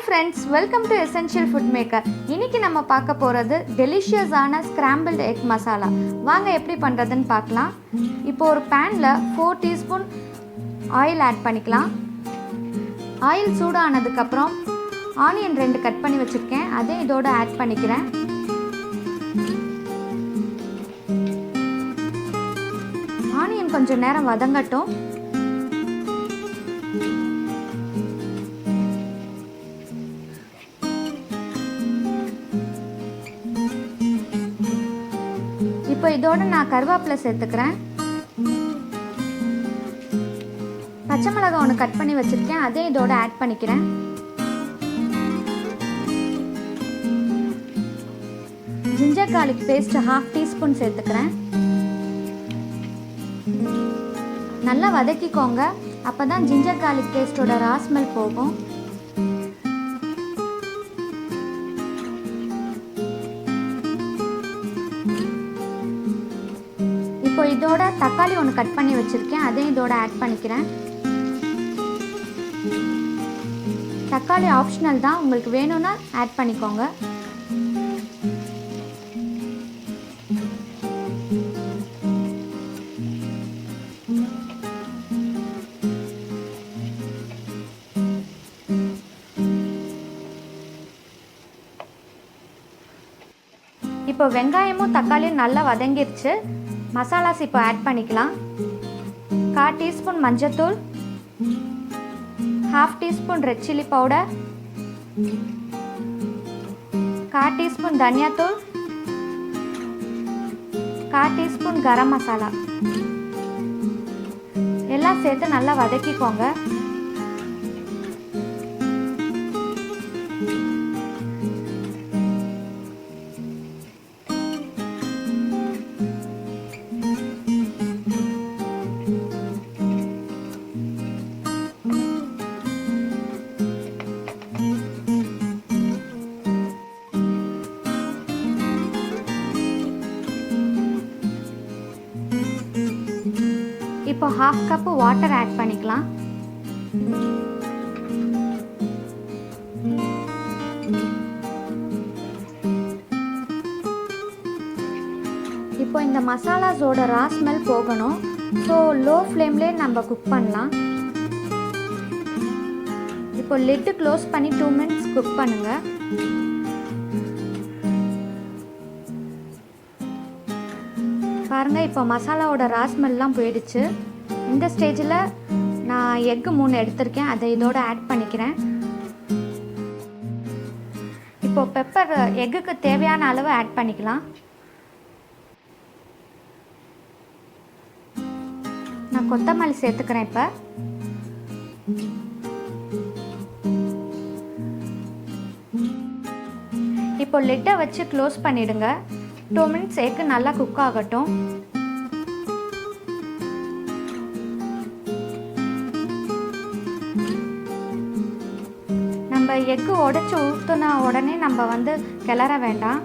friends, welcome to Essential Food Maker. இன்னைக்கு நம்ம பார்க்க போறது டெலிஷியஸான scrambled egg masala. வாங்க எப்படி பண்றதுன்னு பார்க்கலாம். இப்போ ஒரு panல 4 டீஸ்பூன் ஆயில் ஆட் பண்ணிக்கலாம். ஆயில் சூடானதுக்கு அப்புறம் ஆனியன் 2 கட் பண்ணி வச்சிருக்கேன். அதை இதோட ஆட் பண்ணிக்கிறேன். ஆனியன் கொஞ்சம் நேரம் வதங்கட்டும். இப்போ இதோட நான் கருவேப்பிலை சேர்த்துக்கிறேன். பச்சை மிளகாய் ஒன்று கட் பண்ணி வச்சிருக்கேன். அதே இதோட ஆட் பண்ணிக்கிறேன். ஜிஞ்சர் கார்லிக் பேஸ்ட் 1/2 டீஸ்பூன் சேர்த்துக்கிறேன். நல்லா வதக்கிக்கோங்க. அப்பதான் ஜிஞ்சர் கார்லிக் பேஸ்டோட ரா ஸ்மெல் போகும். இப்போ இதோட தக்காளி ஒன்று கட் பண்ணி வச்சிருக்கேன். அதையும் இதோட ஆட் பண்ணிக்கிறேன். தக்காளி ஆப்ஷனல் தான், உங்களுக்கு வேணும்னா ஆட் பண்ணிக்கோங்க. இப்போ வெங்காயமும் தக்காளியும் நல்லா வதங்கிருச்சு. மசாலாஸ் இப்போ ஆட் பண்ணிக்கலாம். 1/4 டீஸ்பூன் மஞ்சத்தூள், 1/2 teaspoon red chilli powder, 1/4 teaspoon தனியாத்தூள், 1/4 டீஸ்பூன் கரம் மசாலா எல்லாம் சேர்த்து நல்லா வதக்கிக்கோங்க. இப்போ 1/2 கப் வாட்டர் ஆட் பண்ணிக்கலாம். இப்போ இந்த மசாலாஸோட ரா ஸ்மெல் போகணும். ஸோ லோ ஃப்ளேம்லேயே நம்ம குக் பண்ணலாம். இப்போ லிட்டு க்ளோஸ் பண்ணி 2 மினிட்ஸ் குக் பண்ணுங்க. பாருங்க, இப்போ மசாலாவோட ரா ஸ்மெல்லாம் போயிடுச்சு. இந்த ஸ்டேஜில் நான் எக்கு 3 எடுத்திருக்கேன். அதை இதோட ஆட் பண்ணிக்கிறேன். இப்போ பெப்பர் எக்குக்கு தேவையான அளவு ஆட் பண்ணிக்கலாம். நான் கொத்தமல்லி சேர்த்துக்கிறேன். இப்போ லிட்டை வச்சு க்ளோஸ் பண்ணிடுங்க. 2 மினிட்ஸ் எக்கு நல்லா குக் ஆகட்டும். நம்ம எக்கு உடைச்சி ஊற்றுன உடனே நம்ம கிளற வேண்டாம்.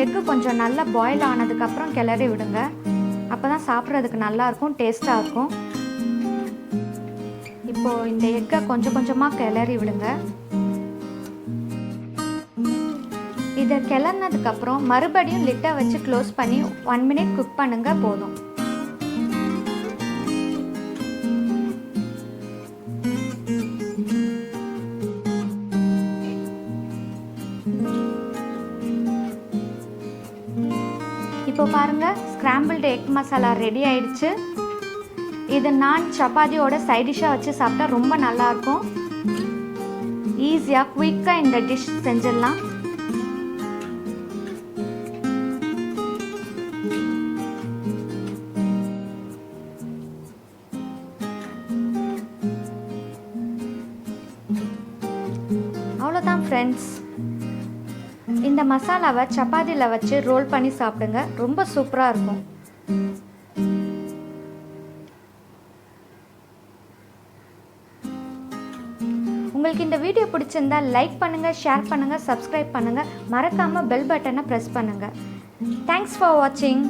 எக்கு கொஞ்சம் நல்லா பாயில் ஆனதுக்கப்புறம் கிளறி விடுங்க. அப்போ தான் சாப்பிட்றதுக்கு நல்லாயிருக்கும், டேஸ்ட்டாக இருக்கும். இப்போது இந்த எக்கை கொஞ்சம் கொஞ்சமாக கிளறி விடுங்க. இதை கிளறினதுக்கப்புறம் மறுபடியும் லிட்டை வச்சு க்ளோஸ் பண்ணி 1 மினிட் குக் பண்ணுங்க, போதும். இப்போ பாருங்க, ஸ்கிராம்பிள்டு எக் மசாலா ரெடி ஆயிடுச்சு. இது நான் சப்பாத்தியோட சைட் டிஷ்ஷாக வச்சு சாப்பிட்டா ரொம்ப நல்லாயிருக்கும். ஈஸியாக குயிக்காக இந்த டிஷ் செஞ்சிடலாம். அவ்வளோதான் ஃப்ரெண்ட்ஸ். இந்த மசாலாவை சப்பாத்தியில் வச்சு ரோல் பண்ணி சாப்பிடுங்க, ரொம்ப சூப்பராக இருக்கும். உங்களுக்கு இந்த வீடியோ பிடிச்சிருந்தா லைக் பண்ணுங்கள், ஷேர் பண்ணுங்கள், சப்ஸ்கிரைப் பண்ணுங்கள். மறக்காமல் பெல் பட்டனை ப்ரெஸ் பண்ணுங்கள். தேங்க்ஸ் ஃபார் வாட்சிங்.